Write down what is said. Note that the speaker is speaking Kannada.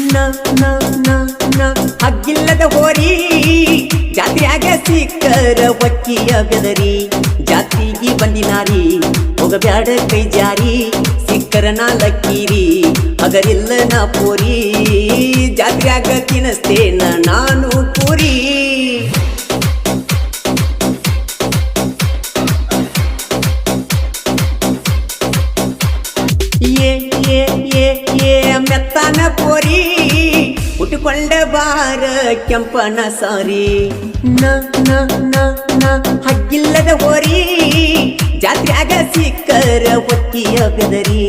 ನ ನ ನ ನ ಹಗ್ಗಿಲ್ಲದ ಹೋರಿ ಜಾತ್ರೆಯಾಗ ಸಿಕ್ಕರ ಒಕ್ಕಿಯ ಬೆದರಿ ಜಾತಿಗೆ ಬಂದಿನಾರಿ ಹೋಗಬ್ಯಾಡ ಕೈ ಜಾರಿ ಸಿಕ್ಕರ ನಾ ಲಕ್ಕೀರಿ ಹಗರಿಲ್ಲ ನಾ ಪೋರಿ ಜಾತ್ರೆಯಾಗ ತಿನ್ನಸ್ತೇನ ನಾನು ಪೂರಿ ಮೆತ್ತಾನ ಪೋರಿ ಉಟ್ಕೊಂಡ ಬಾರ ಕೆಂಪನ ಸಾರಿ ನ ನ ನ ನ ಹಗ್ಗಿಲ್ಲದ ಹೋರಿ ಜಾತ್ರೆಯಾಗ ಸಿಕ್ಕರ ಒಕ್ಕಿಯ ಬೆದರಿ